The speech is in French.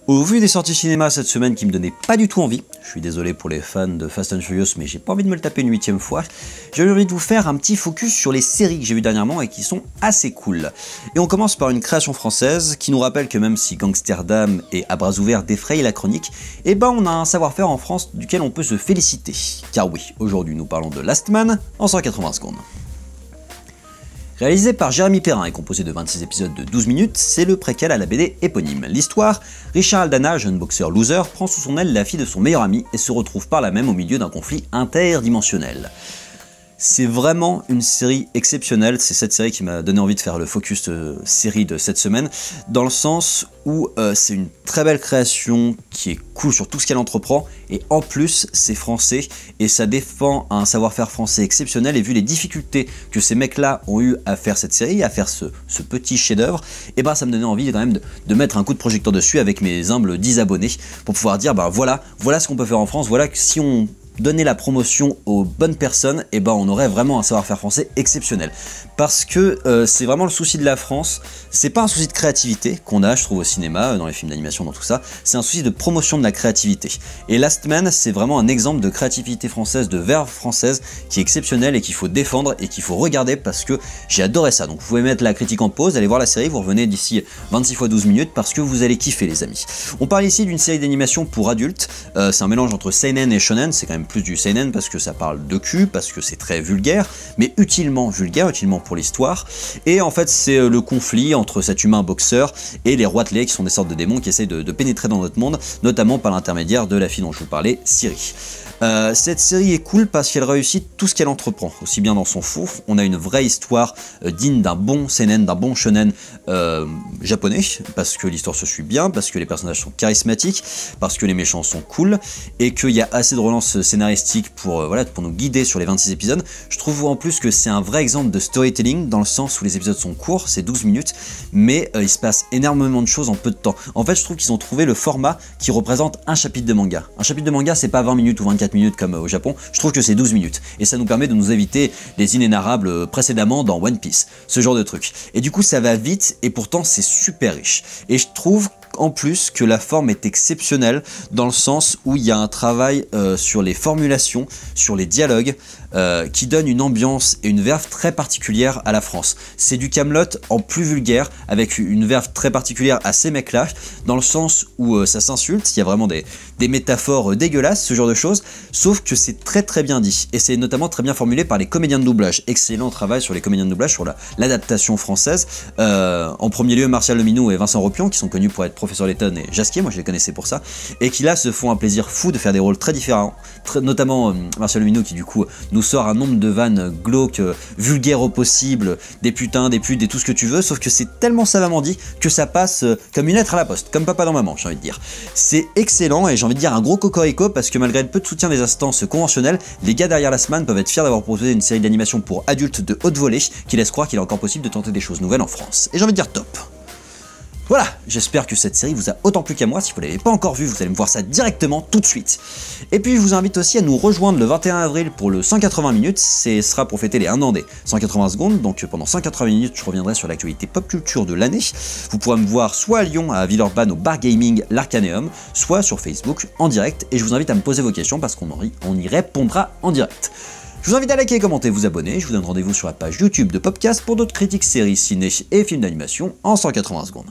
Au vu des sorties cinéma cette semaine qui me donnaient pas du tout envie, je suis désolé pour les fans de Fast and Furious mais j'ai pas envie de me le taper une 8e fois, j'ai envie de vous faire un petit focus sur les séries que j'ai vues dernièrement et qui sont assez cool. Et on commence par une création française qui nous rappelle que même si Gangsterdam et À bras ouverts défrayent la chronique, eh ben on a un savoir-faire en France duquel on peut se féliciter. Car oui, aujourd'hui nous parlons de Last Man en 180 secondes. Réalisé par Jérémy Perrin et composé de 26 épisodes de 12 minutes, c'est le préquel à la BD éponyme. L'histoire, Richard Aldana, jeune boxeur loser, prend sous son aile la fille de son meilleur ami et se retrouve par là même au milieu d'un conflit interdimensionnel. C'est vraiment une série exceptionnelle, c'est cette série qui m'a donné envie de faire le focus série de cette semaine, dans le sens où c'est une très belle création qui est cool sur tout ce qu'elle entreprend, et en plus c'est français, et ça défend un savoir-faire français exceptionnel, et vu les difficultés que ces mecs-là ont eu à faire cette série, à faire ce petit chef-d'œuvre, et ben ça me donnait envie quand même de mettre un coup de projecteur dessus avec mes humbles 10 abonnés, pour pouvoir dire ben voilà ce qu'on peut faire en France, voilà que si on donner la promotion aux bonnes personnes, et ben on aurait vraiment un savoir-faire français exceptionnel. Parce que c'est vraiment le souci de la France, c'est pas un souci de créativité qu'on a, je trouve, au cinéma, dans les films d'animation, dans tout ça, c'est un souci de promotion de la créativité. Et Last Man, c'est vraiment un exemple de créativité française, de verve française, qui est exceptionnel et qu'il faut défendre et qu'il faut regarder parce que j'ai adoré ça. Donc vous pouvez mettre la critique en pause, allez voir la série, vous revenez d'ici 26 x 12 minutes parce que vous allez kiffer les amis. On parle ici d'une série d'animation pour adultes, c'est un mélange entre seinen et shonen, c'est quand même plus du seinen parce que ça parle de cul, parce que c'est très vulgaire, mais utilement vulgaire, utilement pour l'histoire. Et en fait c'est le conflit entre cet humain boxeur et les roitelets qui sont des sortes de démons qui essayent de pénétrer dans notre monde, notamment par l'intermédiaire de la fille dont je vous parlais, Siri. Cette série est cool parce qu'elle réussit tout ce qu'elle entreprend, aussi bien dans son fond, on a une vraie histoire digne d'un bon seinen, d'un bon shonen japonais, parce que l'histoire se suit bien, parce que les personnages sont charismatiques, parce que les méchants sont cool, et qu'il y a assez de relance scénaristique pour nous guider sur les 26 épisodes. Je trouve en plus que c'est un vrai exemple de storytelling, dans le sens où les épisodes sont courts, c'est 12 minutes, mais il se passe énormément de choses en peu de temps. En fait, je trouve qu'ils ont trouvé le format qui représente un chapitre de manga. Un chapitre de manga, c'est pas 20 minutes ou 24 minutes comme au Japon, je trouve que c'est 12 minutes. Et ça nous permet de nous éviter les inénarrables précédemment dans One Piece, ce genre de truc. Et du coup, ça va vite, et pourtant, c'est super riche. Et je trouve en plus que la forme est exceptionnelle dans le sens où il y a un travail sur les formulations, sur les dialogues qui donne une ambiance et une verve très particulière à la France. C'est du Kaamelott en plus vulgaire avec une verve très particulière à ces mecs là dans le sens où ça s'insulte, il y a vraiment des métaphores dégueulasses, ce genre de choses, sauf que c'est très bien dit et c'est notamment très bien formulé par les comédiens de doublage. Excellent travail sur les comédiens de doublage, sur l'adaptation française. En premier lieu Martial Leminou et Vincent Ropion qui sont connus pour être Professeur Layton et Jasquier, moi je les connaissais pour ça, et qui là se font un plaisir fou de faire des rôles très différents, notamment Martial Leminou qui du coup nous sort un nombre de vannes glauques, vulgaires au possible, des putains, des putes, et tout ce que tu veux, sauf que c'est tellement savamment dit que ça passe comme une lettre à la poste, comme papa dans maman, j'ai envie de dire. C'est excellent et j'ai envie de dire un gros cocorico parce que malgré le peu de soutien des instances conventionnelles, les gars derrière Last Man peuvent être fiers d'avoir proposé une série d'animation pour adultes de haute volée qui laisse croire qu'il est encore possible de tenter des choses nouvelles en France. Et j'ai envie de dire top. Voilà, j'espère que cette série vous a autant plu qu'à moi. Si vous ne l'avez pas encore vue, vous allez me voir ça directement tout de suite. Et puis je vous invite aussi à nous rejoindre le 21 avril pour le 180 minutes, ce sera pour fêter les 1 an des 180 secondes, donc pendant 180 minutes je reviendrai sur l'actualité pop culture de l'année. Vous pourrez me voir soit à Lyon, à Villeurbanne, au bar gaming l'Arcaneum, soit sur Facebook en direct, et je vous invite à me poser vos questions parce qu'on y répondra en direct. Je vous invite à liker, commenter, vous abonner, je vous donne rendez-vous sur la page YouTube de Popcast pour d'autres critiques séries, ciné et films d'animation en 180 secondes.